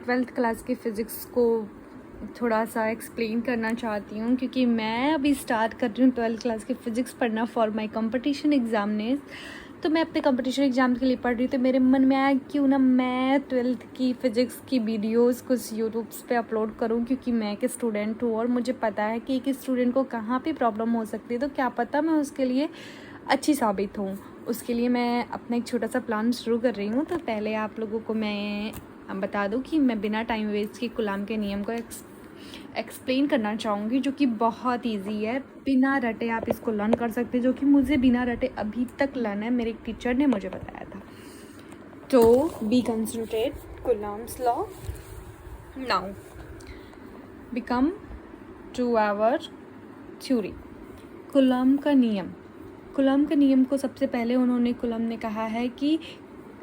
Twelfth class की physics को थोड़ा सा एक्सप्लेन करना चाहती हूँ, क्योंकि मैं अभी स्टार्ट कर रही हूँ ट्वेल्थ क्लास की फ़िज़िक्स पढ़ना फॉर माय कंपटीशन एग्जामनेस। तो मैं अपने कंपटीशन एग्ज़ाम के लिए पढ़ रही हूँ, तो मेरे मन में आया क्यों ना मैं ट्वेल्थ की फ़िज़िक्स की वीडियोस कुछ यूट्यूब्स पे अपलोड करूँ, क्योंकि मैं एक स्टूडेंट हूँ और मुझे पता है कि एक स्टूडेंट को कहाँ पे प्रॉब्लम हो सकती है, तो क्या पता मैं उसके लिए अच्छी साबित हूँ। उसके लिए मैं अपना एक छोटा सा प्लान शुरू कर रही हूँ। तो पहले आप लोगों को मैं बता दूँ कि मैं बिना टाइम वेस्ट के कूलॉम के नियम को एक्सप्लेन करना चाहूँगी, जो कि बहुत इजी है। बिना रटे आप इसको लर्न कर सकते हैं, जो कि मुझे बिना रटे अभी तक लर्न है, मेरे टीचर ने मुझे बताया था। तो be concentrate Coulomb's law now become to our theory. Coulomb का नियम को सबसे पहले कूलॉम ने कहा है कि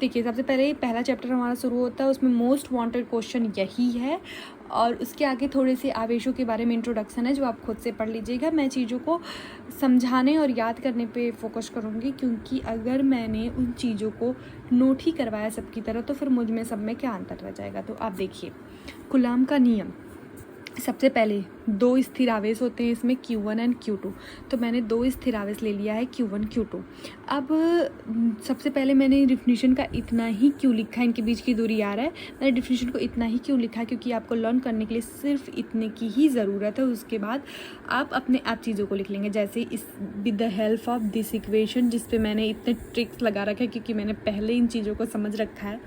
देखिए, सबसे पहले पहला चैप्टर हमारा शुरू होता है, उसमें मोस्ट वांटेड क्वेश्चन यही है, और उसके आगे थोड़े से आवेशों के बारे में इंट्रोडक्शन है, जो आप खुद से पढ़ लीजिएगा। मैं चीज़ों को समझाने और याद करने पे फोकस करूँगी, क्योंकि अगर मैंने उन चीज़ों को नोट ही करवाया सबकी तरह, तो फिर मुझ में सब में क्या अंतर रह जाएगा। तो आप देखिए, कूलॉम का नियम, सबसे पहले दो स्थिर आवेश होते हैं इसमें, Q1 एंड Q2। तो मैंने दो स्थिर आवेश ले लिया है, Q1 Q2। अब सबसे पहले मैंने डिफिनीशन का इतना ही क्यों लिखा है, इनके बीच की दूरी आ रहा है, मैंने डिफिनीशन को इतना ही क्यों लिखा है, क्योंकि आपको लर्न करने के लिए सिर्फ इतने की ही ज़रूरत है। उसके बाद आप अपने आप चीज़ों को लिख लेंगे, जैसे इस with the help of this equation, जिस पे मैंने इतने ट्रिक्स लगा रखे हैं, क्योंकि मैंने पहले इन चीज़ों को समझ रखा है।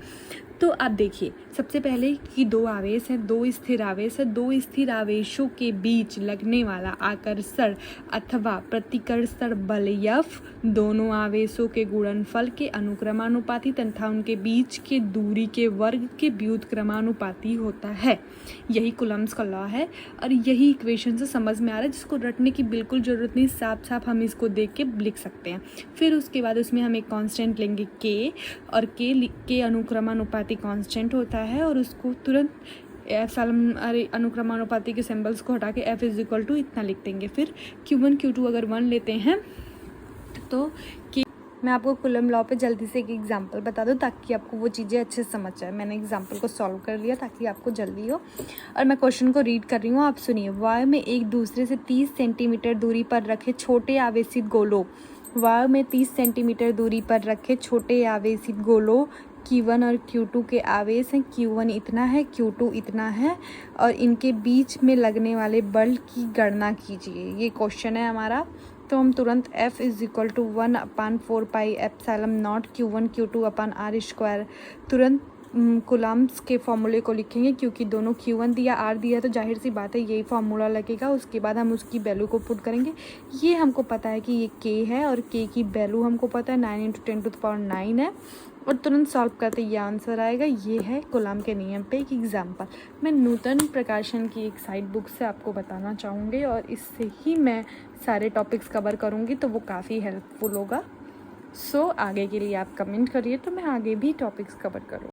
तो आप देखिए, सबसे पहले कि दो आवेश हैं, दो स्थिर आवेश है, दो स्थिर आवेशों के बीच लगने वाला आकर्षण अथवा प्रतिकर्षण बल F दोनों आवेशों के गुणनफल के अनुक्रमानुपाती तथा उनके बीच के दूरी के वर्ग के व्युत्क्रमानुपाती होता है। यही कूलम्स का लॉ है, और यही इक्वेशन से समझ में आ रहा है, जिसको रटने की बिल्कुल ज़रूरत नहीं, साफ साफ हम इसको देख के लिख सकते हैं। फिर उसके बाद उसमें हम एक कांस्टेंट लेंगे K, और K अनुक्रमानुपाती कांस्टेंट होता है, और उसको तुरंत अनुक्रमानुपाती के सिंबल्स को हटा के F इज इक्वल टू इतना लिख देंगे। फिर Q1 Q2 अगर 1 लेते हैं तो मैं आपको कूलम लॉ पे जल्दी से एक एग्जांपल बता दूं, ताकि आपको वो चीज़ें अच्छे से समझ जाए। मैंने एग्जांपल को सॉल्व कर लिया ताकि आपको जल्दी हो, और मैं क्वेश्चन को रीड कर रही हूँ, आप सुनिए। वायु में एक दूसरे से 30 सेंटीमीटर दूरी पर रखे छोटे आवेशित गोलों, वायु में 30 सेंटीमीटर दूरी पर रखे छोटे आवेशित गोलों Q1 और Q2 के आवेश हैं, Q1 इतना है, Q2 इतना है, और इनके बीच में लगने वाले बल की गणना कीजिए। ये क्वेश्चन है हमारा। तो हम तुरंत F is equal to 1/4 pi epsilon naught Q1 Q2 upon R square, तुरंत कूलम्स के फॉर्मूले को लिखेंगे, क्योंकि दोनों Q1 दिया R दिया, तो जाहिर सी बात है यही फार्मूला लगेगा। उसके बाद हम उसकी वैल्यू को पुट करेंगे। ये हमको पता है कि ये K है, और K की वैल्यू हमको पता है 9 × 10⁹ है, और तुरंत सॉल्व करते ये आंसर आएगा। ये है कूलॉम के नियम पे एक एग्जाम्पल। मैं नूतन प्रकाशन की एक साइड बुक से आपको बताना चाहूँगी, और इससे ही मैं सारे टॉपिक्स कवर करूँगी, तो वो काफ़ी हेल्पफुल होगा। सो आगे के लिए आप कमेंट करिए, तो मैं आगे भी टॉपिक्स कवर करूँ।